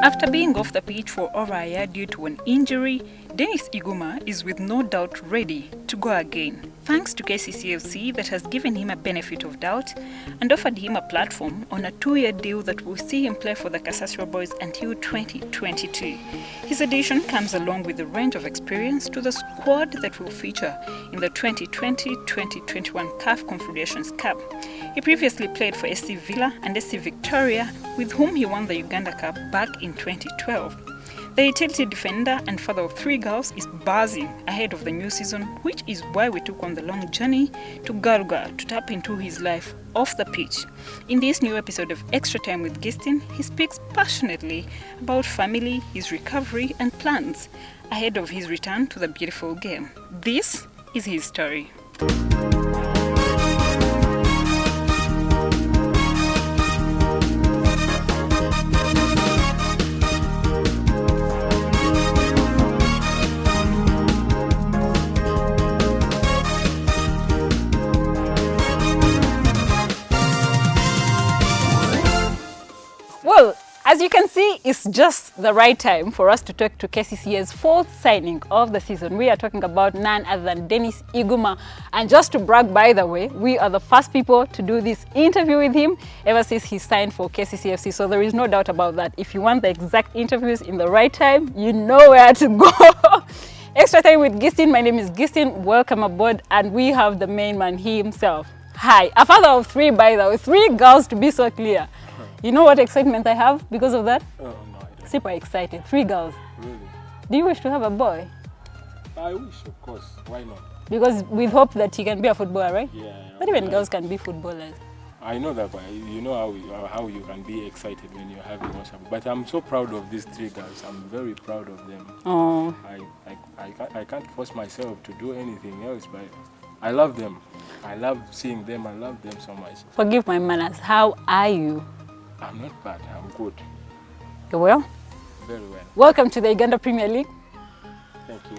After being off the pitch for over a year due to an injury, Denis Iguma is with no doubt ready to go again, thanks to KCCFC that has given him a benefit of doubt and offered him a platform on a 2-year deal that will see him play for the Kasasiro Boys until 2022. His addition comes along with a range of experience to the squad that will feature in the 2020-2021 CAF Confederations Cup. He previously played for SC Villa and SC Victoria, with whom he won the Uganda Cup back in 2012. The utility defender and father of 3 girls is buzzing ahead of the new season, which is why we took on the long journey to Garuga to tap into his life off the pitch. In this new episode of Extra Time with Gystin, he speaks passionately about family, his recovery and plans ahead of his return to the beautiful game. This is his story. Well, as you can see, it's just the right time for us to talk to KCCA's 4th signing of the season. We are talking about none other than Denis Iguma. And just to brag, by the way, we are the first people to do this interview with him ever since he signed for KCCFC. So there is no doubt about that. If you want the exact interviews in the right time, you know where to go. Extra Time with Gystin. My name is Gystin. Welcome aboard. And we have the main man himself. Hi, a father of 3, by the way, 3 girls to be so clear. You know what excitement I have because of that? Oh, no, I don't. Super excited. 3 girls. Really? Do you wish to have a boy? I wish, of course. Why not? Because with hope that he can be a footballer, right? Yeah. But even girls can be footballers. I know that, but you know how you can be excited when you're having one. But I'm so proud of these 3 girls. I'm very proud of them. Oh. I can't force myself to do anything else, but I love them. I love seeing them. I love them so much. Forgive my manners. How are you? I'm not bad. I'm good. You well? Very well. Welcome to the Uganda Premier League. Thank you.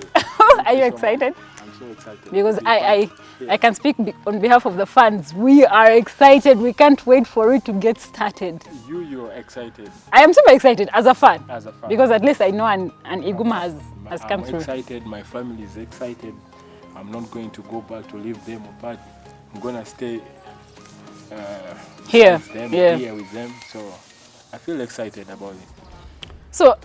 Are you excited? I'm so excited. Because I can speak on behalf of the fans. We are excited. We can't wait for it to get started. You're excited. I am super excited as a fan. As a fan. Because at least I know an Iguma has come through. I'm excited. My family is excited. I'm not going to go back to leave them apart. I'm going to stay here with them, so I feel excited about it. So,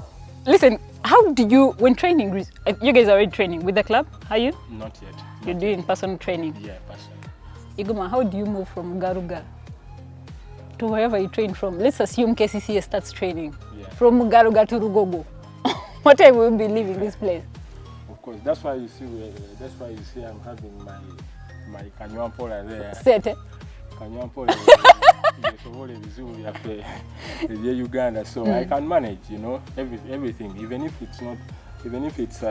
listen, how do you, when training, you guys are already training with the club, are you? Not yet. You're doing personal training? Yeah, personal. Iguma, how do you move from Garuga to wherever you train from? Let's assume KCCA starts training. Yeah. From Garuga to Rugogo. What time will you be leaving this place? Of course, that's why you see I'm having my Kanywampora there. Set. Kanywampora Uganda, so I can manage, you know, everything, even if it's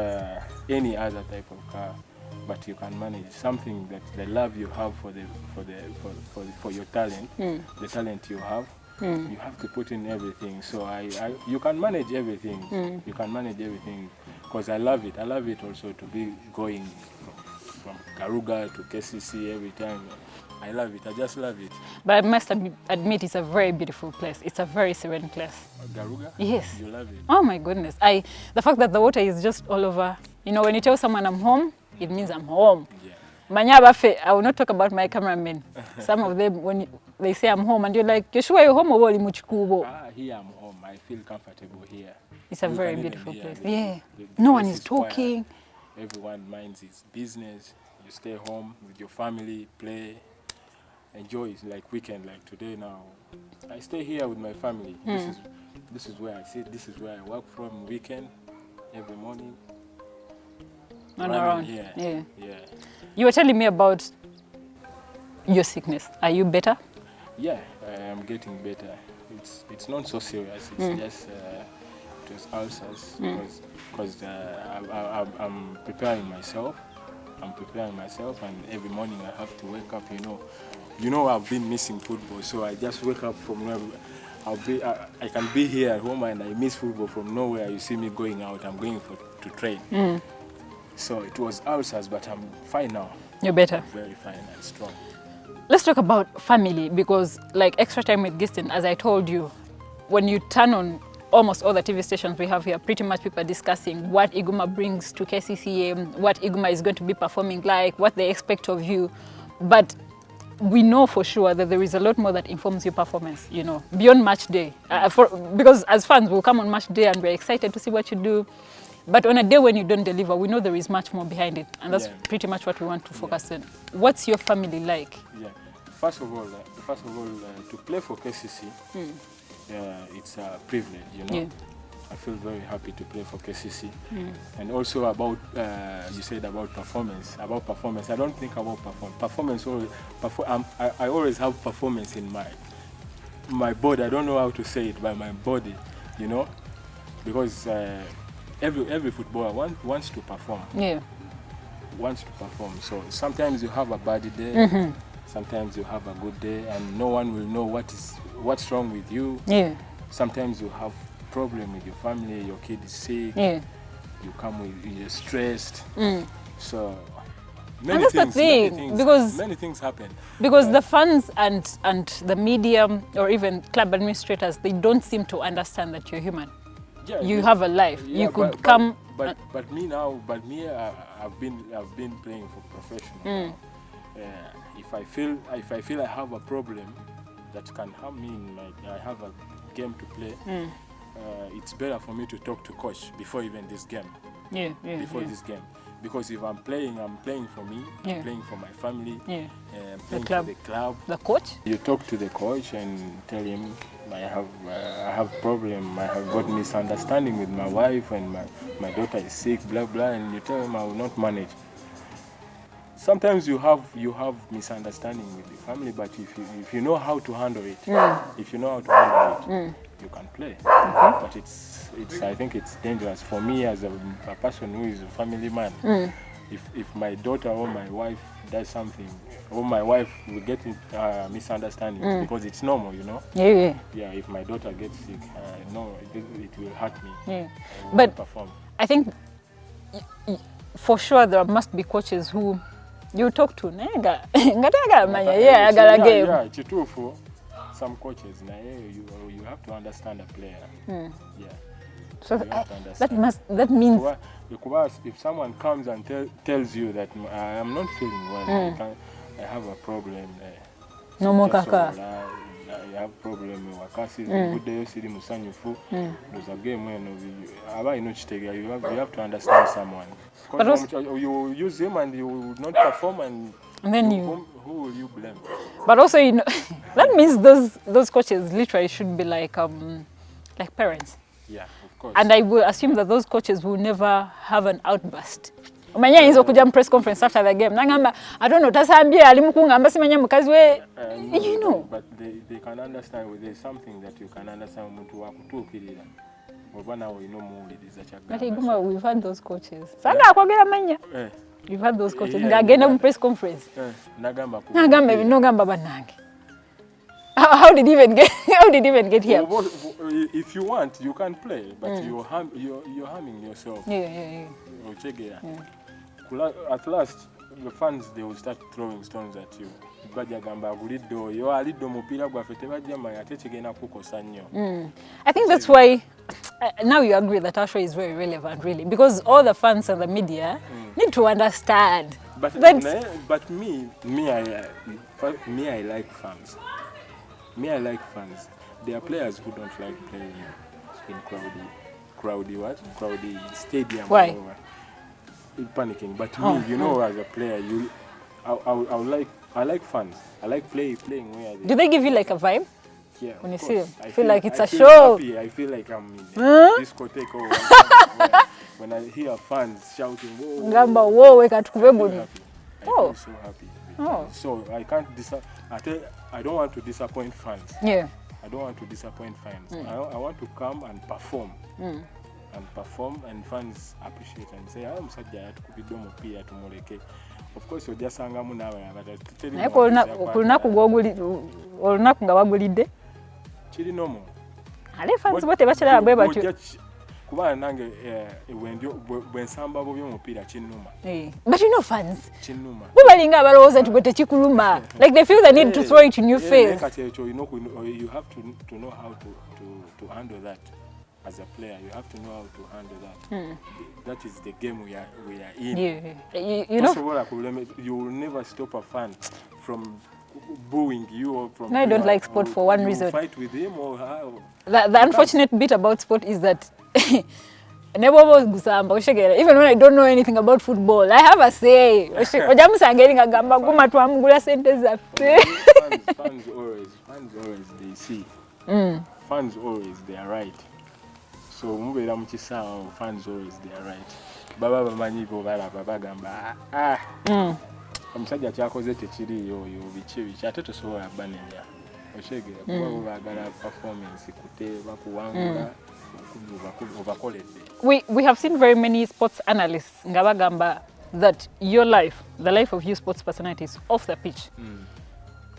any other type of car, but you can manage something that the love you have for your talent, the talent you have to put in everything. So you can manage everything. You can manage everything because I love it. I love it also to be going from Garuga to KCC every time. I love it. I just love it. But I must admit, it's a very beautiful place. It's a very serene place. Garuga? Yes. You love it? Oh my goodness. The fact that the water is just all over. You know, when you tell someone I'm home, it means I'm home. Yeah. I will not talk about my cameramen. Some of them, when they say I'm home, and you're like, you're sure you're home or here I'm home. I feel comfortable here. It's a very beautiful place. Yeah. No one is talking. Quiet. Everyone minds his business. You stay home with your family, play. Enjoy it, like weekend, like today now. I stay here with my family. This is where I sit. This is where I work from weekend, every morning. And around here. Yeah. Yeah. You were telling me about your sickness. Are you better? Yeah, I am getting better. It's not so serious. It's just ulcers because I'm preparing myself. And every morning I have to wake up, you know I've been missing football, so I just wake up from where I can be here at home and I miss football from nowhere. You see me going out, I'm going to train. So it was ulcers, but I'm fine now. You're better? I'm very fine and strong. Let's talk about family, because like Extra Time with Gystin, as I told you, when you turn on almost all the TV stations we have here, pretty much people are discussing what Iguma brings to KCCA, what Iguma is going to be performing like, what they expect of you. But we know for sure that there is a lot more that informs your performance, you know, beyond match day. Because as fans, we'll come on match day and we're excited to see what you do. But on a day when you don't deliver, we know there is much more behind it. And that's pretty much what we want to focus on. What's your family like? Yeah. First of all, to play for KCC, it's a privilege, you know. Yeah. I feel very happy to play for KCC. And also about, you said about performance. About performance, I don't think about performance. I always have performance in my body. I don't know how to say it, by my body, you know. Because every footballer wants to perform. Yeah. Wants to perform. So sometimes you have a bad day. Sometimes you have a good day, and no one will know what's wrong with you. Yeah. Sometimes you have problem with your family, your kid is sick. Yeah. You come with, you're stressed. So many things happen. Because the fans and the media or even club administrators, they don't seem to understand that you're human. Yeah, you have a life. Yeah, you could come. But me, I've been playing for professional. Now. If I feel I have a problem that can harm me, I have a game to play. It's better for me to talk to coach before even this game. This game, because if I'm playing for me. I'm playing for my family. I'm playing for the club. The coach. You talk to the coach and tell him I have problem. I have got misunderstanding with my wife and my daughter is sick. Blah blah, and you tell him I will not manage. Sometimes you have misunderstanding with the family, but if you know how to handle it, you can play. But I think it's dangerous for me as a person who is a family man. If my daughter or my wife does something, or my wife will get misunderstanding because it's normal, you know. Yeah. If my daughter gets sick, no, it will hurt me. Yeah. But perform. I think for sure there must be coaches who you talk to. Chitufu, some coaches, you have to understand a player. Yeah. So that means if someone comes and tells you that I am not feeling well, I have a problem. No more kaka. I have problem with wakasi. Good day, siri musanyufu. There's a game when you have to understand someone. Because you use him and you will not perform, and then who will you blame? But also, you know, that means those coaches literally should be like parents. Yeah, of course. And I will assume that those coaches will never have an outburst. Umanya hizo kuja press conference after the game. Nangamba, I don't know, tasambia alimukungamba simanya mukazi we, you know. But they can understand, there's something that you can understand muntu wakutukirira. Obana we no muuli dizachaga. But Iguma, we've had those coaches. Sana akwagera manya. We've had those coaches. Ngagenda mu press conference. Nagamba no gamba banange. How did he even get here? Well, if you want, you can play, but you're harming yourself. Yeah. At last, the fans, they will start throwing stones at you. I think that's why now you agree that our show is very relevant, really, because all the fans and the media need to understand. But me, I like fans. I like fans. There are players who don't like playing in crowdy stadium. Why? Panicking. But me, you know, as a player, I like fans. I like playing where they. Do they give you like a vibe? Yeah. When you see them, I feel like it's a show. Happy. I feel like I'm in discotheque or when I hear fans shouting, "Whoa!" Gamba, whoa! I feel so happy. Oh. So I can't I don't want to disappoint fans. Yeah. I don't want to disappoint fans. I want to come and perform. And fans appreciate and say, I'm sajja tukubidomo pia tumuleke. Of course you just sangamu nawe abatali. Naye olunaku nga wagulidde. Kiri nomo. Ale fans bote bachira bwe batyo. Kuba nange when samba bo by'omupiira kinnuma. But you know fans. Kinnuma. Bubalinga abalowooza nti gwe tekikuluma. Like they feel the need to throw it in your face. You have to know how to handle that. As a player, you have to know how to handle that. That is the game we are in. Yeah. You know, you will never stop a fan from booing you or from. No, I don't like sport for one reason. Fight with him or how? The unfortunate bit about sport is that even when I don't know anything about football, I have a say. Fans always they see. Fans always they are right. So mubera mu kisawo fans always they are right. Baba bamanyi bo balaba bagamba omusajja kyakoze tekiriyo yo bichi ate tosobola banenya oshegera kuba bagala performance kuteeba kuwangula we have seen very many sports analysts nga bagamba that your life, the life of you sports personalities off the pitch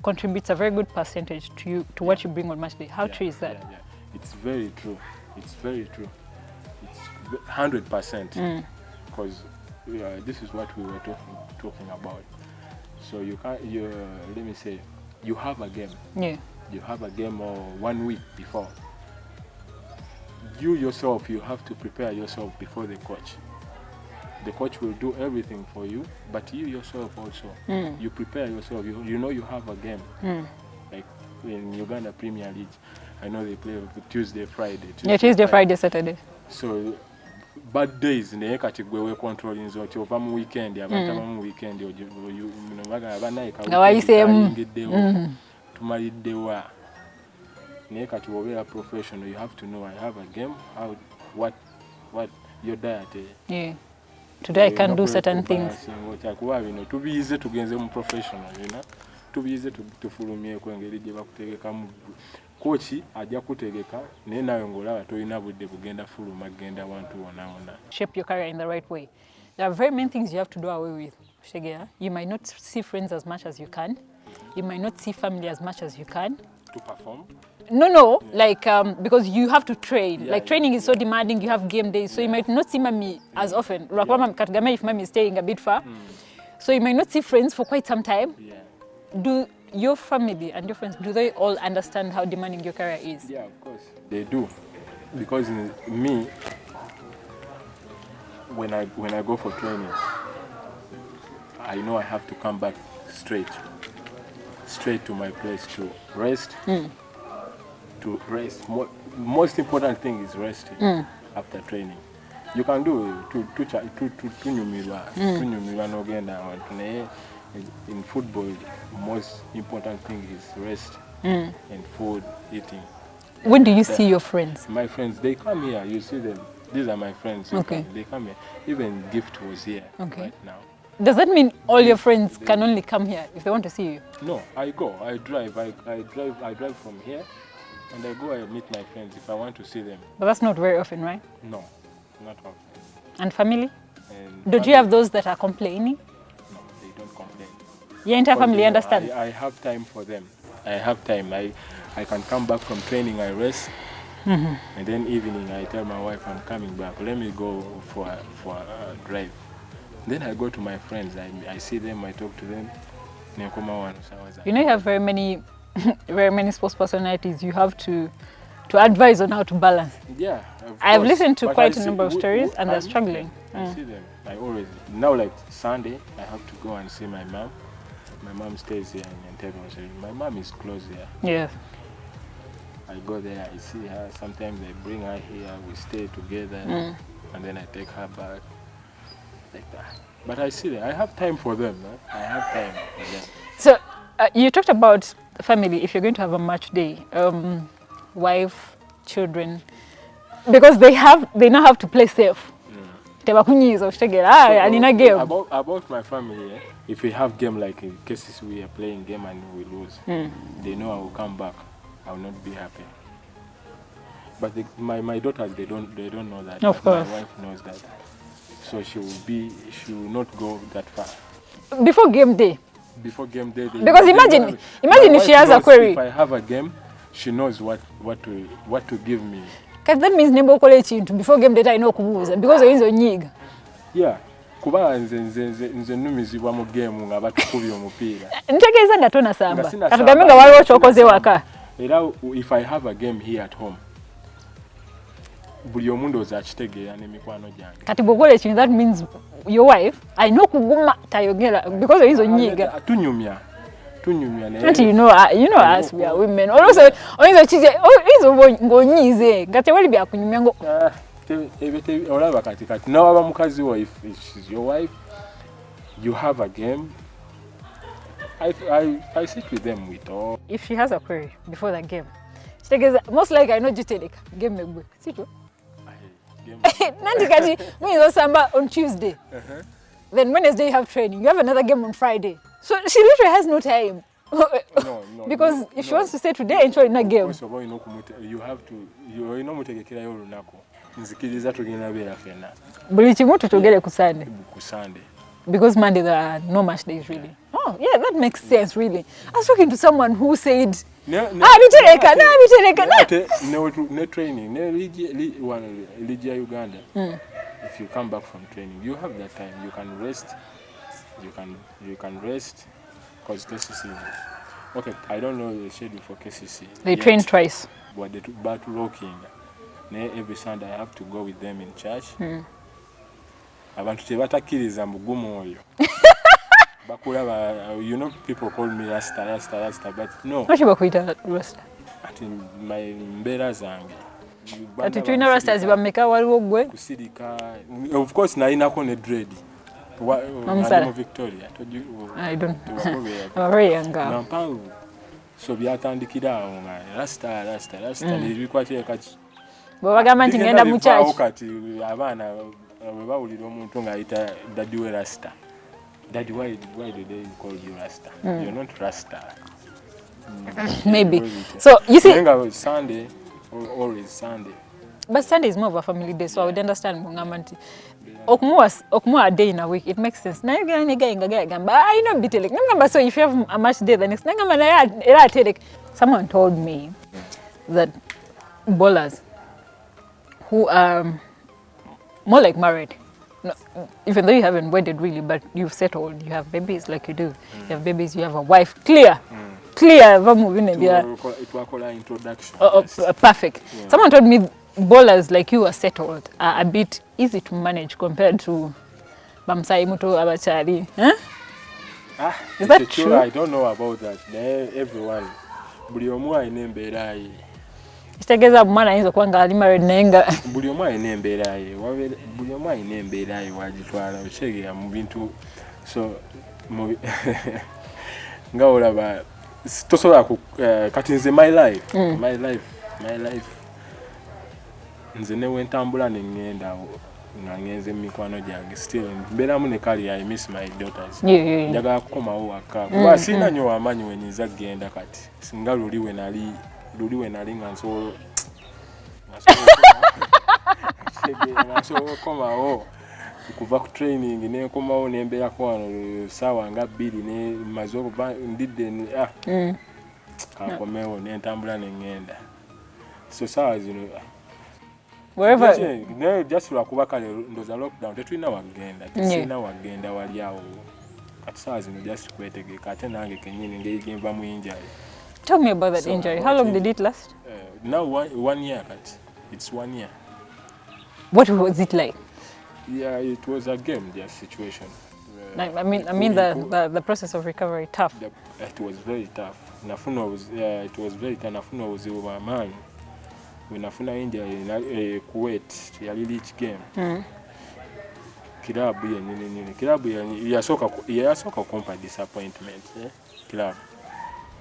contributes a very good percentage to what you bring on match day. How true is that? Yeah. It's very true. It's very true. It's 100%. Because this is what we were talking about. So let me say, you have a game. Yeah. You have a game 1 week before. You yourself, you have to prepare yourself before the coach. The coach will do everything for you, but you yourself also, you prepare yourself. You know you have a game. Like in Uganda Premier League, I know they play Tuesday, Friday. Tuesday, Friday, Saturday. So bad days naye kati gwe we controlling zoti ova mu weekend abantu mu weekend baga ngiddewo tumaliddewa naye kati wobeera professional, you have to know I have a game, how what your diet yeah. Today I can do certain things. Kuba bino tubiyize tugenze mu professional, tubiyize tufulumye ku engeri gye bakutegekamu. Kochi ajja kutegeka naye nawe ng'olaba tolina budde bugenda fuluma genda wantu wona. Shape your career in the right way. There are very many things you have to do away with. Shegea, you might not see friends as much as you can. You might not see family as much as you can. To perform? No, like because you have to train. Training is so demanding. You have game days, so you might not see mommy as often. If mommy is staying a bit far, so you might not see friends for quite some time. Do your family and your friends, do they all understand how demanding your career is? Yeah, of course. They do. Because me, when I go for training, I know I have to come back straight to my place to rest. To rest. Most important thing is resting after training. You can do in football, most important thing is rest and food, eating. When do you see your friends? My friends, they come here. You see them. These are my friends. Okay. They come here. Even Gift was here right now. Does that mean all your friends can only come here if they want to see you? No, I go. I drive. I drive from here, and I go and meet my friends if I want to see them. But that's not very often, right? No, not often. And family? Don't you have those that are complaining? No, they don't complain. Your entire family understands? I have time for them. I have time. I can come back from training, I rest, and then evening I tell my wife I'm coming back. Let me go for a drive. Then I go to my friends. I see them. I talk to them. You know, you have very many sports personalities. You have to advise on how to balance. Yeah, I've listened to quite a number of stories, and they're struggling. I see them. I always now, like Sunday, I have to go and see my mom. My mom stays here in Entebbe. My mom is close here. Yeah. I go there. I see her. Sometimes they bring her here. We stay together, and then I take her back. Like that. But I see them. I have time for them. I have time for them. So you talked about family. If you're going to have a match day, wife, children, because they now have to play safe. About my family, if we have game like in cases we are playing game and we lose, they know I will come back. I will not be happy. But my daughters, they don't know that. Of course. My wife knows that. So she will not go that far. Before game day? Before game day. Because imagine if she has a query. If I have a game, she knows what to give me. Because that means nembo okole ekintu before game data ino okubuuza because oyinza onyiiga. Yeah. Kuba nze numizibwa mu game nga batukubye omupiira. Ntegeeza nga tona samba. Katugambe nga waliwo kyokoze waka. Era if I have a game here at home. Buli omuntu ozakitegeera n'emikwano gyange. Kati bw'okola ekintu that means your wife ayina okuguma tayogera because oyinza onyiiga. Tunyumya naye. But you know us we are women. Also oyinza ng'onyiize nga tewali byakunyumya ngo. Olaba kati nawaba mukazi wo if she's your wife you have a game I sit with them with all. If she has a query before the game she takes most like I know jiteleka game megwe sito nanti kati mwizo samba on Tuesday then Wednesday you have training you have another game on Friday so she literally has no time. No, because if she wants to stay today and show in a game you have to you know mutegekera yo lunako nzikiriza tugenda bera fena buli kimu tutogere ku Sunday because Monday there are no match days really. Oh yeah, that makes sense really. I was talking to someone who said no training Ligia Uganda. If you come back from training you have that time you can rest you can rest because KCC okay I don't know the schedule for KCC they train twice but they took back to rocking every Sunday I have to go with them in church. Abantu tebatakiriza mugumu oyo bakulaba you know people call me rasta but no what you bakuita rasta ati my mbera zange ati tuina rastas bameka waliwo gwe kusirika of course na inako ne dread I'm Victoria told you I don't I'm very young girl so byatandikira awo nga rasta nilikwate kati bwagamba nti ngenda mu church kati abaana we bawulira omuntu ng'ayita daddy we rasta. Daddy, why do they call you rasta? You're not rasta. Maybe. So you see Sunday always Sunday. But Sunday is more of a family day, so I would understand mungamanti. Okumuwa a day in a week, it makes sense. Na yuga ngamba I know bitelek. Ngamba so if you have a match day the next ngamba na era telek. Someone told me that bowlers who are more like married, no, even though you haven't wedded really, but you've settled, you have babies like you do. You have babies, you have a wife. Clear. It was introduction. Perfect. Yeah. Someone told me bowlers like you are settled are a bit easy to manage compared to Bamsai Muto Abachari. Huh? Is that true? I don't know about that. Everyone. Buli omu ayina embeera ye. Kitegeza mwana ayinza kwanga ali married nenga. Buli omu ayina embeera ye. Buli omu ayina embeera ye wagitwala okyegera mu bintu so nga olaba tosobola kati nze my life nze ne wentambula nengenda nga ngenze mikwano gyange still mbeeramu ne kali I miss my daughters njagala kukomawo waka kuba sina nnyo amanyi wenyinza genda kati singa luli we nali nga nsobola komawo kuva ku training ne komawo nembeera kwano sawa nga 2 ne mazo ndidde kakomewo nentambula nengenda so sawa zino wherever just lwakuba kale ndoza lockdown tetulina wagenda wali awo kati sawa zino just kwetegeka ate nange kenyini ngenva mu injury. Tell me about that injury. How long did it last? Now 1 year kati. It's 1 year. What was it like? Yeah, it was a game, their situation. I mean the process of recovery tough. It was very tough. It was very tough. Nafuna was over man. When nafuna India Kuwait, yali each game. Kilabu yasoka kompa disappointment. Kilabu.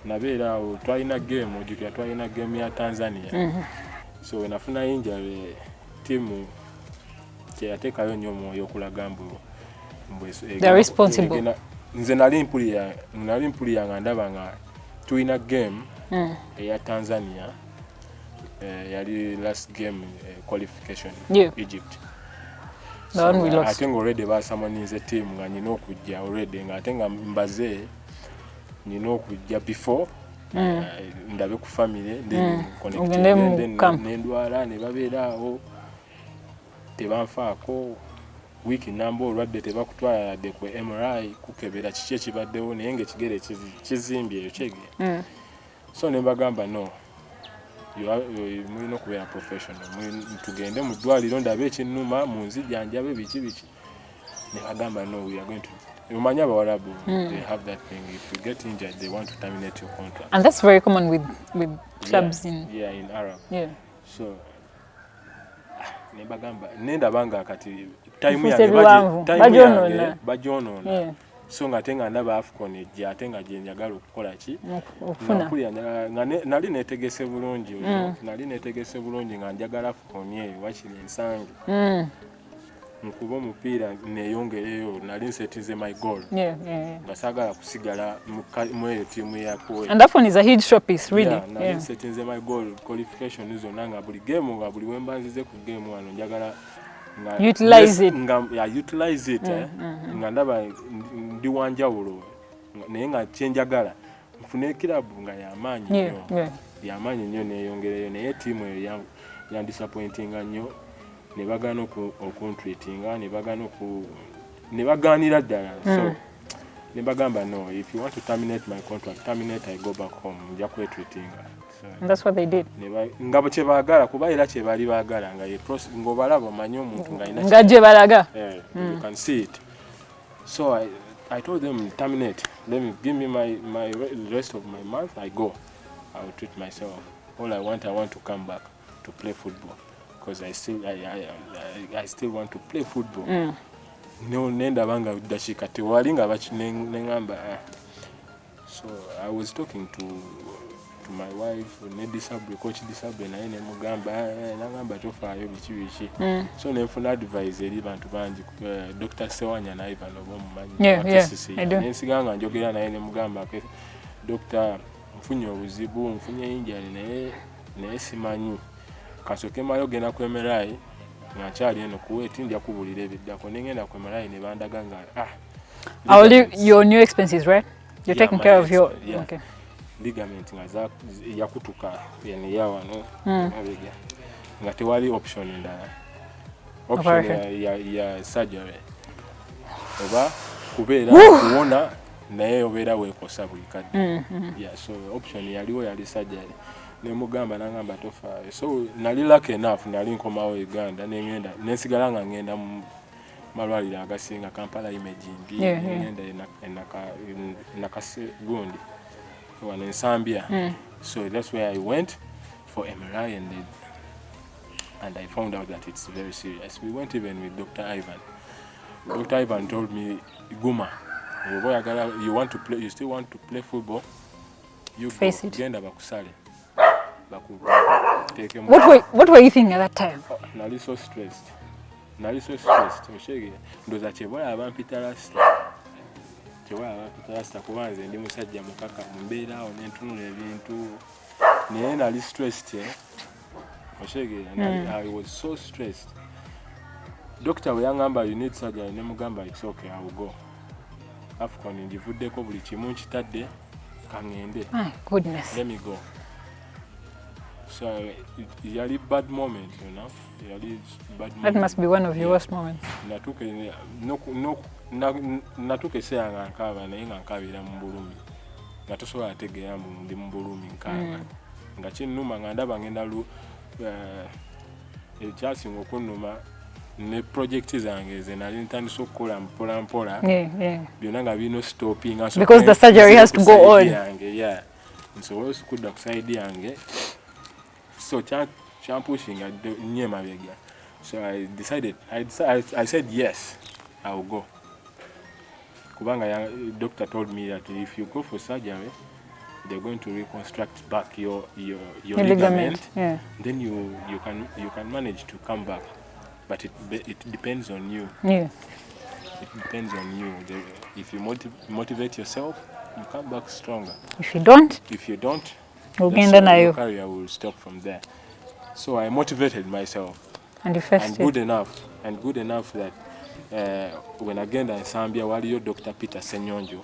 Nabera twalina game ojukira twalina game ya Tanzania. So when nafuna injury team kyatekayo nnyo mwoyo okulaga mbu they're responsible. Nze nali mpulira nga ndaba nga tulina game eya Tanzania yali last game qualification Egypt. The one we lost. I think already basamanyize team nga nyina okujja already nga ate nga mbaze nyina okujja before ndabe ku family then connect nendwala ne babeera awo tebanfaako wiki namba olwadde tebakutwala yadde ku MRI kukebera kiki ekibaddewo naye ng'ekigere kizimbye eyo kyege so ne bagamba no mulina okubeera professional tugende mu ddwaliro ndabe ekinnuma mu nzijanjabe biki ne bagamba no we are going to umanye abawarabu they have that thing if you get injured they want to terminate your contract and that's very common with clubs in Arab so ne bagamba nenda banga kati time yange bajonoona so nga tenga ndaba Afcon ejja ate nga gye njagala okukola ki nali neetegese bulungi nga njagala Afcon eyo wakiri ensangi nkuba omupiira neeyongereyo nali nsetize my goal nga saagala kusigala mu eyo tiimu ya Kuwait and that one is a huge showpiece really nali nsetize my goal qualification zonna nga buli game nga buli wemba nzize ku game wano njagala utilize it nga ndaba ndi wanjawulo naye nga kyenjagala nfune kirabu nga yamaanyi nnyo neeyongereyo naye tiimu eyo yandisappointinga nnyo ne bagana okuntreatinga ne bagaanira ddala so ne bagamba no if you want to terminate my contract terminate I go back home nja kwetreatinga and that's what they did nga kye baagala kuba era kye bali baagala nga ng'obalaba omanyi omuntu nga gye balaga you can see it so I told them terminate let me give me my rest of my month I go I will treat myself all I want to come back to play football because I still want to play football nenda banga dashika tewali nga nengamba so I was talking to my wife coach disabled naye ne mugamba nangamba tofaayo biki so nenfuna advice eri bantu bangi Dr. Sewanya na Ivan obomumanyi nensiganga njogera naye ne mugamba Dr. mfunye obuzibu mfunye injali naye simanyi kasoke mayo gena ku MRI ngakyali eno Kuwait ndya kubulira ebiddako nengenda ku MRI ne bandaga nga your new expenses right you're taking care of your okay ligament nga yakutuka yani ya wano nga tewali option endala option ya surgery oba kubeera kuwona naye obeera weekosa buli kadde so option yaliwo yali surgery ne mugamba nangamba tofaayo so nali lucky enough nali nkomawo Uganda nengenda nensigala nga ngenda mu malwaliro agasinga Kampala imaging ngenda gundi one in Zambia so that's where I went for MRI and I found out that it's very serious. We went even with Dr. Ivan. Dr. Ivan told me, Iguma, you still want to play football? You face it. What were you thinking at that time? Nali so stressed. Ndoza chebola abampita rasta kubanze ndi musajja mukaka mbeera awo nentunula ebintu naye nali stressed I was so stressed. Doctor we yangamba you need surgery ne mugamba it's okay I will go. Afcon njivuddeko buli kimu nkitadde kangende. Goodness. Let me go. So yali bad moment, you know. Yali bad moment. That must be one of your worst moments. Natuke seanga nkaba naye nga nkabira mu bulumi. Nga tosobola ategeera ndi mu bulumi nkaba. Nga kinnuma nga ndaba ngenda ekyasinga okunnuma ne project zange ze nali ntandise okukola mpola byonna nga birina stopping because the surgery has to go on. Nsobola okudda ku side yange so champushinga nnyo emabega. So I said yes, I will go. Kubanga doctor told me that if you go for surgery, they're going to reconstruct back your ligament. Then you can manage to come back, but it depends on you. It depends on you. If you motivate yourself, you come back stronger. If you don't, your career will stop from there. So I motivated myself. And you faced good enough that when I get in Zambia, waliyo Dr. Peter Senyonjo,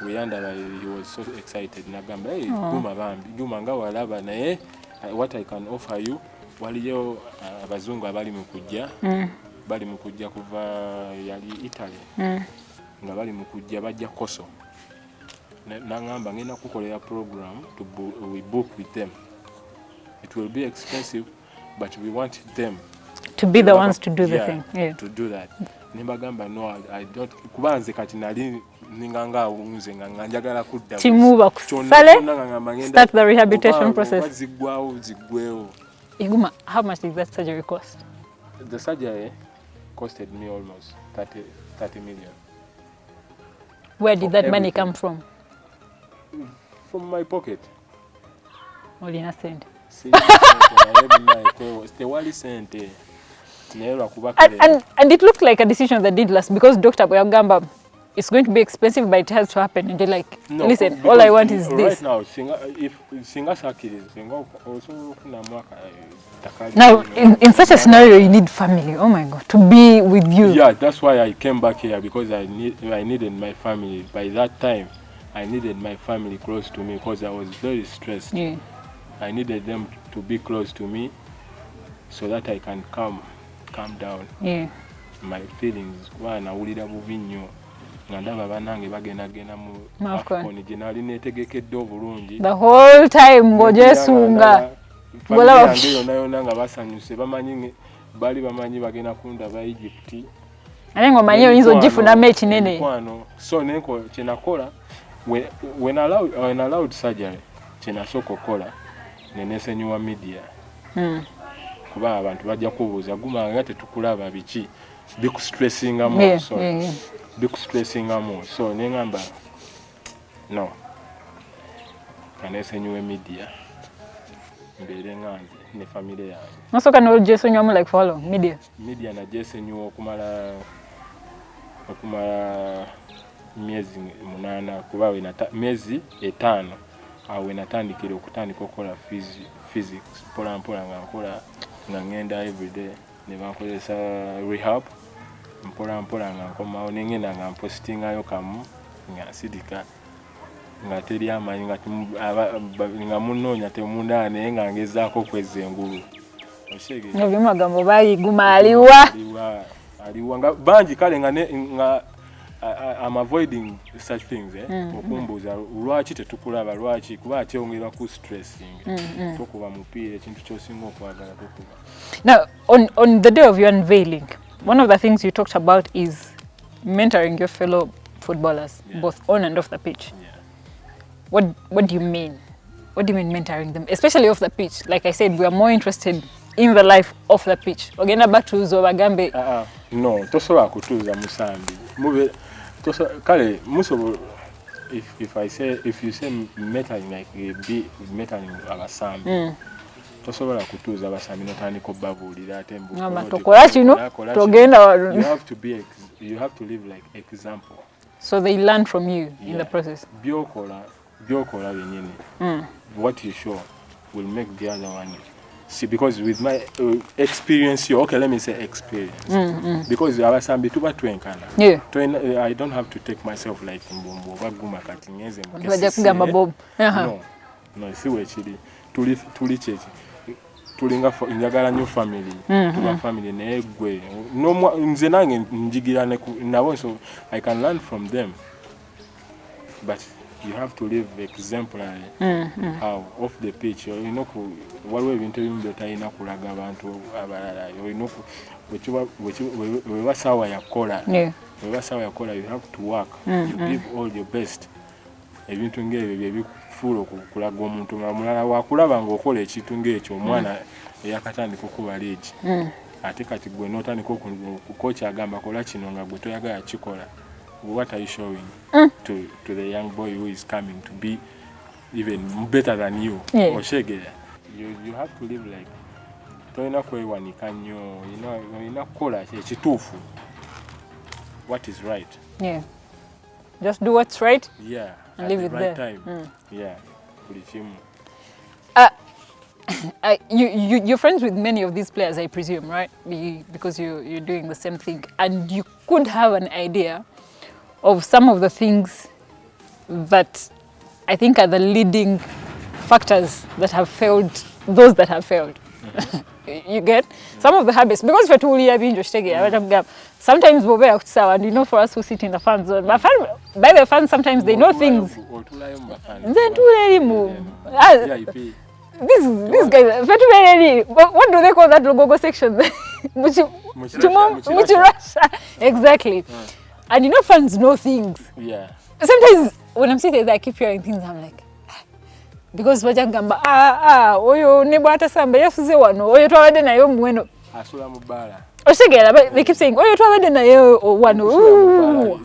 we yandaba, he was so excited. Nagamba, hey, Guma bambi, Guma nga walaba naye, what I can offer you, waliyo abazungu abali mu kujja, bali mu kujja kuva yali Italy. Nga bali mu kujja bajja Koso. Nangamba ngenda kukolera program we book with them. It will be expensive, but we want them to be the ones to do the thing. Yeah. To do that. Nimbagamba no, I don't. Kubanze kati nali ninganga unze nga njagala kudda. Timuba kusale. Start the rehabilitation process. Iguma, how much did that surgery cost? The surgery costed me almost 30 million. Where did that money come from? From my pocket. Olina send. And it looked like a decision that did last because Dr. Boyagamba, it's going to be expensive, but it has to happen. And they're like, no, listen, all I want is this. Right now, if Singasaki now, in such a scenario, you need family. Oh my God, to be with you. Yeah, that's why I came back here, because I needed my family. By that time, I needed my family close to me because I was very stressed. Yeah. I needed them to be close to me so that I can calm down. Yeah. My feelings. The whole time ngojesunga bali bamanyi bagenda kunda ba Egypt. Alengo manyi oyinza ogifuna mechi nene. So nenko kyenakola when allowed surgery kyenasooka okola nenesenyuwa media. Kuba abantu bajja kubuuza Guma nga tetukulaba biki bikustressing more. So bikustressing more. So nengamba no. Kanesenyuwe media. Mbere ngange ne family yange. Nasoka no Jason nyamu like for how long? Media na Jason nyo okumala miezi 8 kuba we na miezi 5 awe natandikira okutandika okola physics mpola nga nkola nga ngenda everyday ne bankolesa rehab mpola nga nkomawo nengenda nga postingayo kamu nga sidika nga teri amanyi nga munonya temunda naye nga ngezaako kweza engulu oshege nyo magambo bayi Guma aliwa nga banji kale nga I'm avoiding such things okumbuza lwaki tetukulaba lwaki kuba akyongera ku stressing tokuba mupiira ekintu kyosinga okwagala tokuba. Now on the day of your unveiling, one of the things you talked about is mentoring your fellow footballers, both on and off the pitch. What do you mean? What do you mean mentoring them, especially off the pitch? Like I said, we are more interested in the life off the pitch. Ogenda batuzo bagambe no tosobola kutuuza musambi mube kale musobola if you say mentoring like be mentoring abasambi tosobola kutuuza abasambi notandika obbabuulira ate tokola kino togenda you have to live like example, so they learn from you in the process. Byokola benyini what you show will make the other one see, because with my experience here, okay, let me say experience, because abasambi tuba twenkana. I don't have to take myself like mbombo baguma kati ngeze mukese. No, siwe chili tuli chechi tulinga njagala new family tuba family naye gwe no nze nange njigirane nabo, so I can learn from them, but you have to live exemplary how off the pitch. You know, waliwo ebintu ebimu byotalina kulaga abantu abalala. You know, webasawa yakola you have to work, you give all your best. Ebintu ng'ebyo byebifuula okulaga omuntu mulala wakulaba ng'okola ekintu ng'ekyo omwana eyakatandika okuba leegi ate kati gwe n'otandika okukocha agamba kola kino nga gwe toyagala kikola. What are you showing to the young boy who is coming to be even better than you? Oshege, you have to live like toina kwewanika nnyo, ina kola ekituufu, what is right. Just do what's right. And live it right there. Time. Buli kimu. You're friends with many of these players, I presume, right? Because you're doing the same thing, and you could have an idea of some of the things that I think are the leading factors that have failed, those that have failed. You get some of the habits, because for 2 years being just sometimes and you know, for us who sit in the fan zone, by the fans sometimes they know things. They do move. These guys, what do they call that logo section? Russia. Exactly. And you know, fans know things. Yeah. Sometimes when I'm sitting there, I keep hearing things. I'm like, because wajangamba oyo ne bwata samba yafuze wano oyo twabadde nayo muweno asula mubala oshegera, but they keep saying oyo twabadde nayo wano.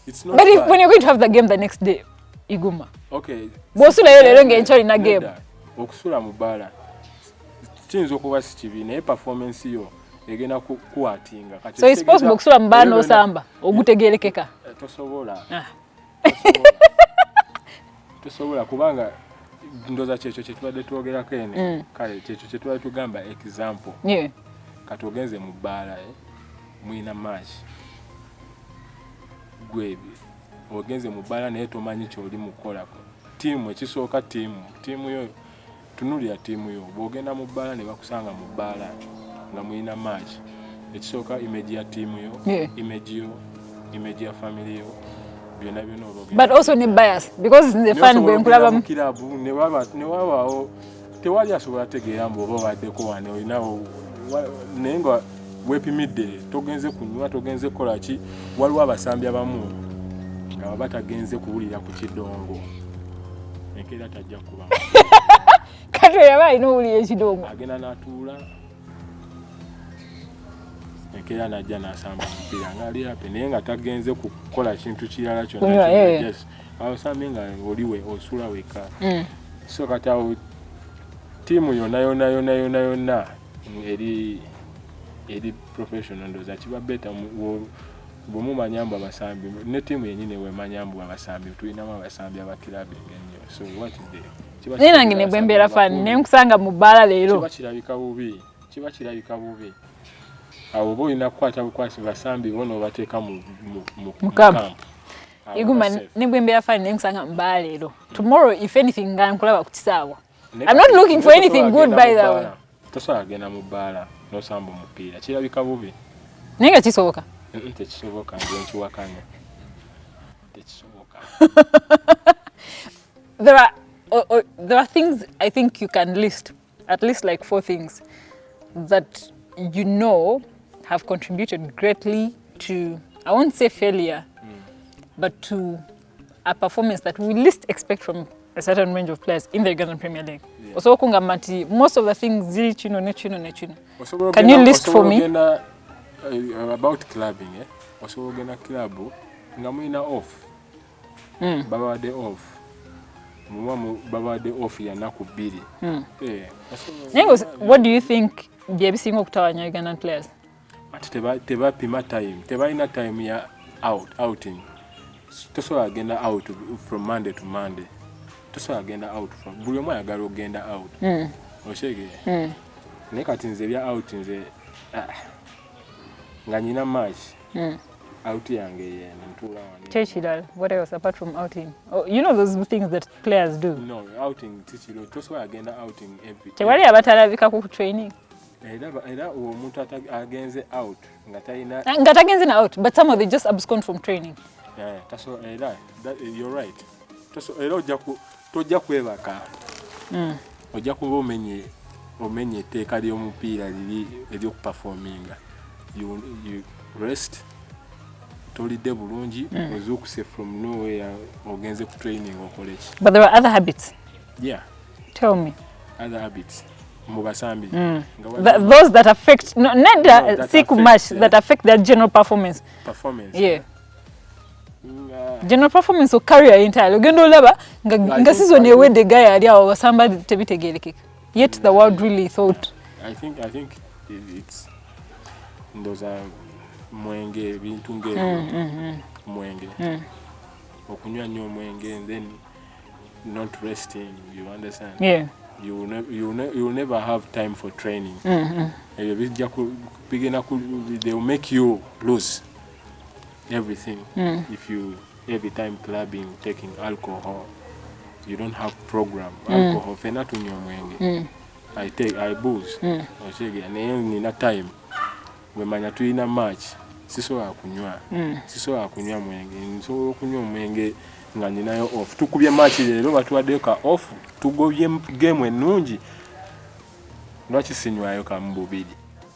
It's not. But when you're going to have the game the next day, Iguma, okay, bwosula yo lero ng'enkyoli na game okusula mubala kiyinza okuba si kibi naye performance yo egenda kuwatinga. So it's possible okusula mubala n'osamba ogutegerekeka tosobola tosobola kubanga ndoza kyekyo kyetubadde twogerako ene kale kyekyo kyetubadde tugamba example kati ogenze mu bbaala mwina match gwebi ogenze mu bbaala naye tomanyi kyoli mukolako tiimu ekisooka tiimu yo tunulira tiimu yo bw'ogenda mu bbaala ne bakusanga mu bbaala nga mwina match ekisooka image ya tiimu yo image ya family yo. But also ne bias, because in the fan going kulaba kilabu ne waba tewali asobola tegeera mbo baddeko wane olinawo nenga wepimidde togenze kunywa togenze kola ki waliwo abasambi abamu nga batagenze kuwulira ku kidongo enkeera tajja kuba kato yabayi n'owulira ekidongo agenda n'atuula enkeera najja n'asamba omupiira ngaali ape naye nga tagenze kukola kintu kirala kyonna abasambi nga oliwe osula weka so kati awo tiimu yonna eri professional ndoza kiba beta bwemumanya mbu abasambi ne tiimu yennyini wemanya mbu abasambi tulinamu abasambi abakilabi ennyo so what is there naye nange ne bwe mbeera fan ne nkusanga mu bbaala leero kiba kirabika bubi awo oba olina kukwata bukwasi basambi bona obateeka mu kampu. Iguma ne bwe mbeera fan ne nkusanga mu bbaala leero tomorrow if anything nga nkulaba ku kisaawa. I'm not looking for anything good by the way. Tosobola genda mu bbaala n'osamba omupiira kirabika bubi naye nga kisoboka tekisoboka nkiwakanya tekisoboka. There are things I think you can list, at least like 4 things that you know have contributed greatly to, I won't say failure, but to a performance that we least expect from a certain range of players in the Ugandan Premier League. Also, most of the things, can you list for me? About clubbing, also gonna club, ngamina off. Baba de off. Baba de off ya nakubiri. What do you think JBC ngokutawanya Ugandan players? Teba pima time. Teba ina time ya outing. Tosobola agenda out from Monday to Monday. Tosobola agenda out from buli omu ayagala ogenda out. Oshege. Naye kati nze bya out nze nga nyina match. Out yange ntuula wano. Chechidal, what else apart from outing? Oh, you know those things that players do? No, outing tichiro. Tosobola agenda outing every. Tewali abatalabika ku training. Era omuntu agenze out nga talina tagenze na out, but some of they just abscond from training. Yeah, taso era you're right. Taso era tojja kwebaka. Ojja kuba omenye teeka ly'omupiira liri ery'okuperforminga. You rest tolidde bulungi ozukuse from nowhere ogenze ku training okoleki. But there are other habits. Yeah. Tell me. Other habits. Mubasambi. Those that affect that affect their general performance. Yeah. General performance will carry your entire. Ogendo olaba nga season ewedde guy ali awo basamba tebitegerekeka. Yet the world really thought. I think it's those are mwenge bintu ng'ebyo. Mwenge. Okunywa nnyo mwenge and then not resting, you understand? Yeah. You'll never have time for training. They will make you lose everything if you every time clubbing, taking alcohol. You don't have program. Alcohol, fena tunywa mwenge. I booze. Oshege, nina time. Wemanya tuina match. Sisobola kunywa. Sisobola kunywa mwenge. Nsobola kunywa mwenge nga ninayo off. Tukubye match lero batwadeka off. Tugobye game enungi. Lwaki sinywayo kamububiri.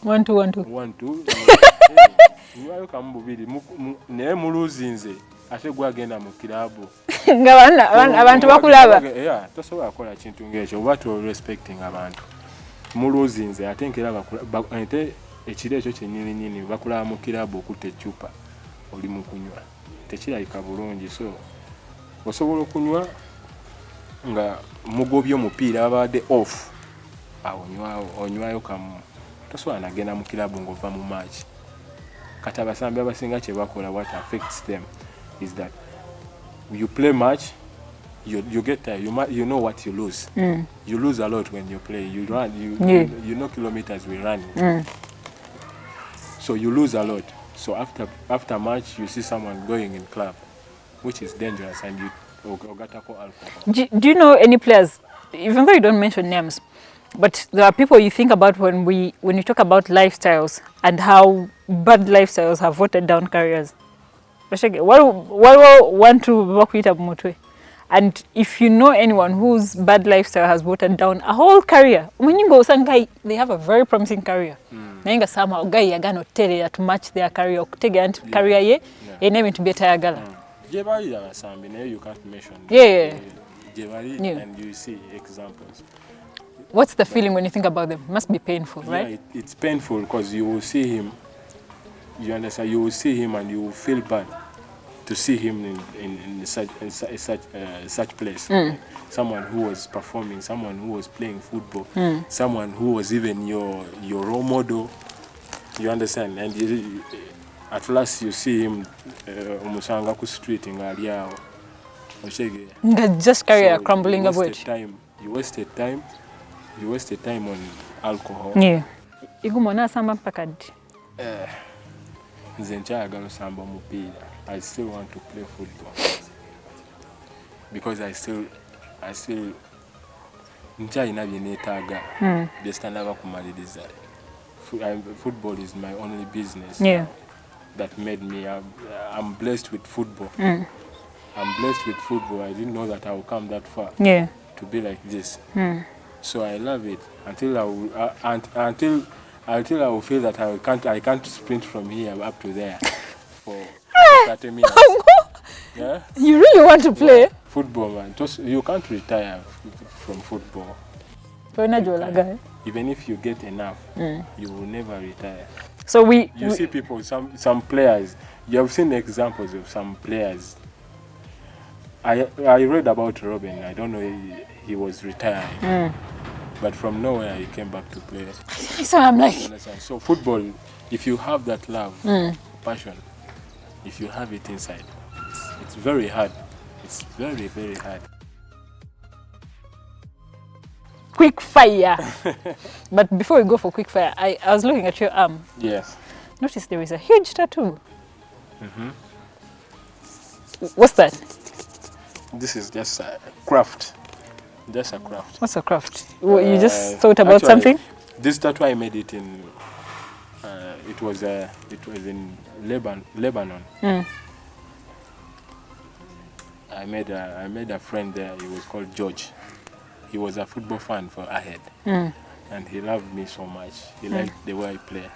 1-2. Nywayo kamububiri. Naye muluzinze. Ate gwagenda mu kilabu. Abantu bakulaba. Yeah, tosobola kukola kintu ng'ekyo. Oba to respecting abantu. Muluzinze ate nkera ate ekiro ekyo kyennyini bakulaba mu kilabu okutta eccupa oli mu kunywa. Tekirabika bulungi. So osobola okunywa nga mugobye omupiira abadde off. Awo onywayo kamu. Tosobola nagenda mu kilabu ng'ova mu match. Kati abasambi abasinga kye bakola what affects them is that you play match, you get tired, you know what you lose. You lose a lot when you play. You run, you know kilometers we run. So you lose a lot. So after match, you see someone going in club, which is dangerous, and you ogatako alcohol. Do you know any players, even though you don't mention names, but there are people you think about when you talk about lifestyles and how bad lifestyles have watered down careers? What want to work with Mutwe? And if you know anyone whose bad lifestyle has watered down a whole career, when you go some guy, they have a very promising career. Nainga somehow guy yagano tell you to match their career, career ye, name to be tayagala. Jebali abasambi naye you can't mention. Yeah. Jebali and you see examples. What's the feeling when you think about them? It must be painful, right? Yeah, it's painful because you will see him. You understand? You will see him and you will feel bad to see him in such place. Someone who was performing, someone who was playing football, someone who was even your role model. You understand? And at last you see him umusanga ku street ngali awo. Just career crumbling away. You wasted time. You wasted time on alcohol. Yeah. Iguma na samba mpaka di. Nze nkyayagala osamba omupiira. I still want to play football because I still nkyayina bye neetaaga bye sitanaba kumaliriza. Football is my only business. Yeah. That made me. I'm blessed with football. I'm blessed with football. I didn't know that I would come that far. Yeah. To be like this. So I love it until I will feel that I can't sprint from here up to there for 30 minutes. Yeah? You really want to play? Football, man. You can't retire from football. Even if you get enough, you will never retire. So you see people, some players. You have seen examples of some players. I read about Robin. I don't know. He was retiring. But from nowhere, he came back to play. So I'm like... So football, if you have that love, passion, if you have it inside, it's very hard. It's very, very hard. Quick fire. But before we go for quick fire, I was looking at your arm. Yes. Notice there is a huge tattoo. What's that? This is just a craft. Just a craft. What's a craft? You just thought about something? This tattoo I made it in. It was in Lebanon. I made a friend there. He was called George. He was a football fan for Ahead, and he loved me so much. He liked the way I play.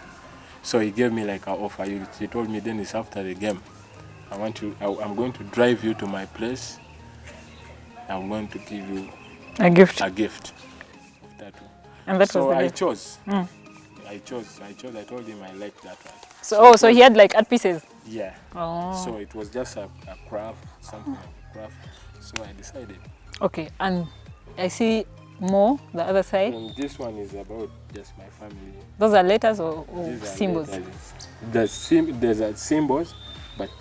So he gave me like an offer. He told me, Dennis, after the game, I'm going to drive you to my place. I'm going to give you a gift. A gift of tattoo. And that so was the I gift. chose. I told him I liked that So one. so he had like art pieces. Yeah. Oh. So it was just a craft, something like craft. So I decided. Okay, and I see more the other side. And this one is about just my family. Those are letters or These symbols? There's symbols, but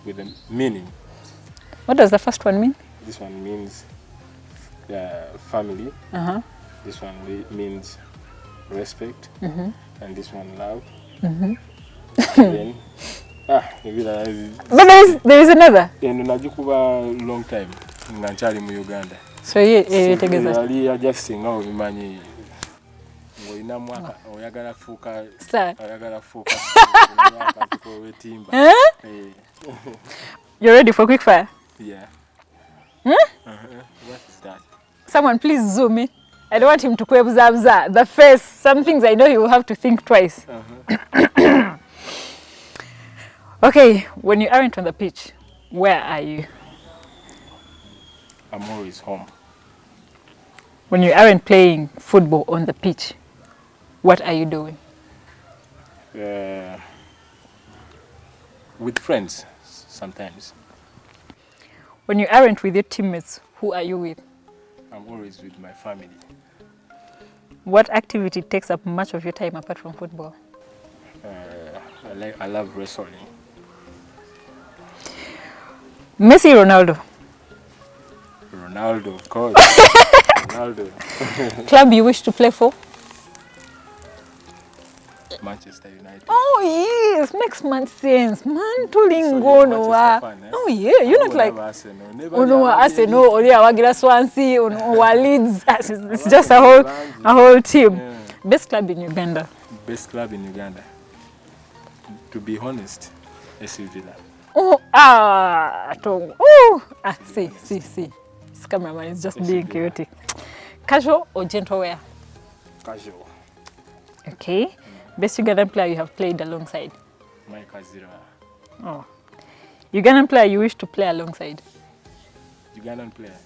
with a meaning. What does the first one mean? This one means family. This one means respect. And this one love. Then But there is another. And najikuba long time. Nganchali mu Uganda. So you together. Ali just sing now imanyi. Ngoina mwaka oyagala fuka. Star. Oyagala fuka. You're ready for quick fire? Yeah. Hmm? What is that? Someone please zoom in. I don't want him to observe the face. Some things I know he will have to think twice. Okay, when you aren't on the pitch, where are you? I'm always home. When you aren't playing football on the pitch, what are you doing? With friends, sometimes. When you aren't with your teammates, who are you with? I'm always with my family. What activity takes up much of your time apart from football? I love wrestling. Messi, Ronaldo? Ronaldo, of course. Ronaldo. Club you wish to play for? Manchester United. Oh yes, makes much sense. Man, tulingo So no Manchester fan, eh? Oh yeah, you're not like Arsenal. Arsenal, or Wagira Swansea, or Leeds. It's just a whole team. Yeah. Best club in Uganda. Best club in Uganda. To be honest, SC Villa. See. This cameraman is just being chaotic. Casual or gentle wear? Casual. Okay. Best Ugandan player you have played alongside? Mike Azira. Oh. Ugandan player you wish to play alongside? Ugandan player.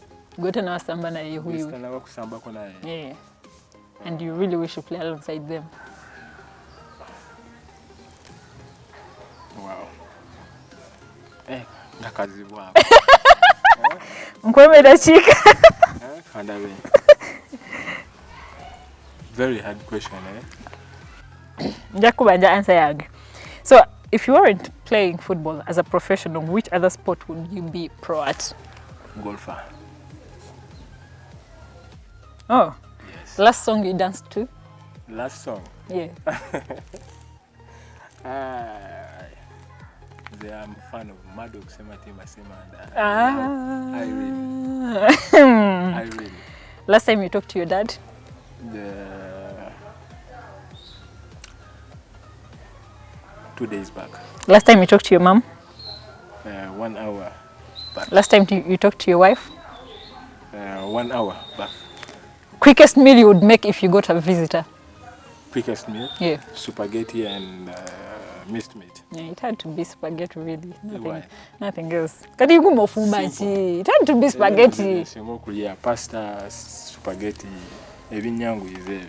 Go to know Sambana who you. Yeah. And you really wish to play alongside them? Wow. Very hard question, answer. So, if you weren't playing football as a professional, which other sport would you be pro at? Golfer. Oh. Yes. Last song you danced to? Last song? Yeah. I'm a fan of Maddox, I really. Last time you talked to your dad? 2 days back. Last time you talked to your mom? 1 hour back. Last time you talked to your wife? 1 hour back. Quickest meal you would make if you got a visitor? Quickest meal? Yeah. Spaghetti and mixed meat. Yeah, it had to be spaghetti really. Nothing else. It had to be spaghetti. Pasta, spaghetti, everything is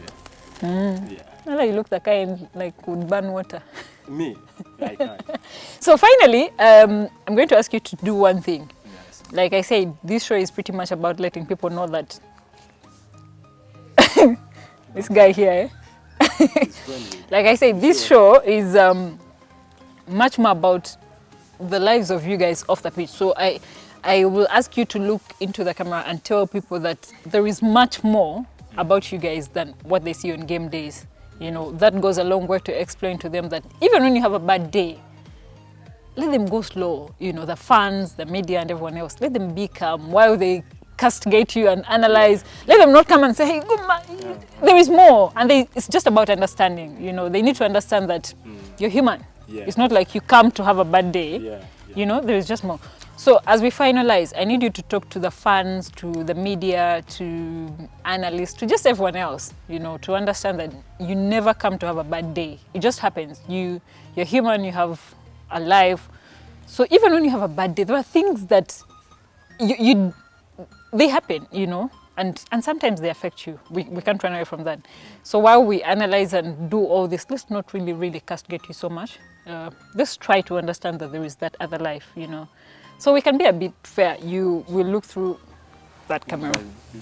Yeah. You look the kind like would burn water. Me? I can't. So finally, I'm going to ask you to do one thing. Yes. Like I said, this show is pretty much about letting people know that this guy here, like I said, this show is much more about the lives of you guys off the pitch. So I will ask you to look into the camera and tell people that there is much more about you guys than what they see on game days. You know, that goes a long way to explain to them that even when you have a bad day, let them go slow. You know, the fans, the media and everyone else, let them be calm while they castigate you and analyze. Let them not come and say, hey, there is more. And it's just about understanding. You know, they need to understand that you're human. Yeah. It's not like you come to have a bad day. Yeah. You know, there is just more. So as we finalize, I need you to talk to the fans, to the media, to analysts, to just everyone else, you know, to understand that you never come to have a bad day. It just happens. You're human, you have a life. So even when you have a bad day, there are things that they happen, you know, and sometimes they affect you. We can't run away from that. So while we analyze and do all this, let's not really castigate you so much. Let's try to understand that there is that other life, you know. So we can be a bit fair. You will look through that camera.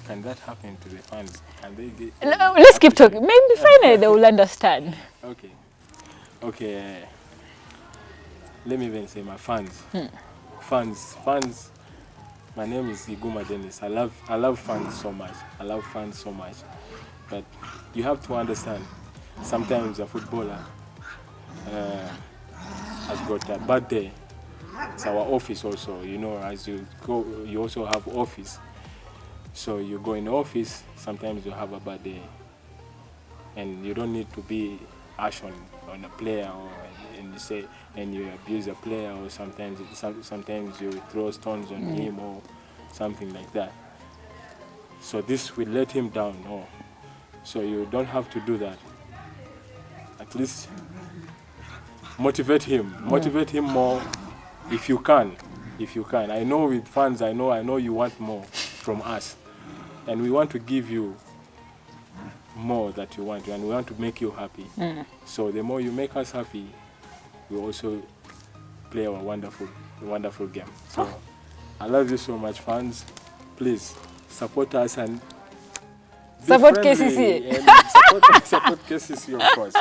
Can that happen to the fans? Can they get... No, let's keep talking. Maybe finally they will understand. Okay. Let me even say my fans. Fans. My name is Iguma Denis. I love fans so much. But you have to understand, sometimes a footballer has got a bad day, it's our office also, you know, as you go, you also have office. So you go in the office, sometimes you have a bad day. And you don't need to be harsh on a player and you say, and you abuse a player, or sometimes you throw stones on him or something like that. So this will let him down, no. So you don't have to do that. At least motivate him more if you can. I know with fans, I know you want more from us, and we want to give you more that you want, and we want to make you happy. So the more you make us happy, we also play our wonderful game. So I love you so much, fans. Please support us and Support friendly KCC. and support KCC, of course.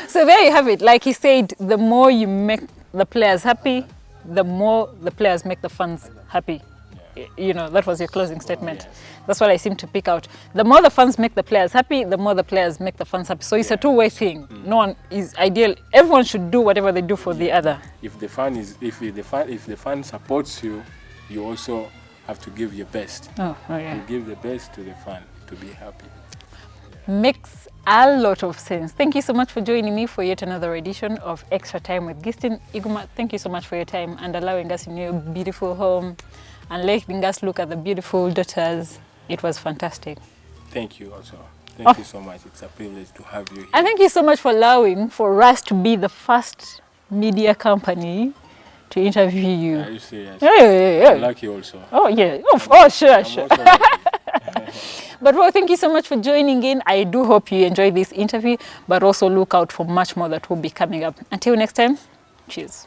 So there you have it. Like he said, the more you make the players happy, the more the players make the fans happy. You know, that was your closing statement. Yes. That's what I seem to pick out. The more the fans make the players happy, the more the players make the fans happy. So it's a two-way thing. No one is ideal. Everyone should do whatever they do for the other. If the fan supports you, you also have to give your best. Oh, yeah. You give the best to the fan to be happy. Makes a lot of sense. Thank you so much for joining me for yet another edition of Extra Time with Gystin. Iguma, thank you so much for your time and allowing us in your beautiful home and letting us look at the beautiful daughters. It was fantastic. Thank you also. Thank you so much. It's a privilege to have you here. And thank you so much for allowing for us to be the first media company to interview you. Are you serious? Yeah. I'm lucky also. Oh, yeah. Oh, sure. I'm also lucky. But well, thank you so much for joining in. I do hope you enjoyed this interview, but also look out for much more that will be coming up. Until next time, cheers.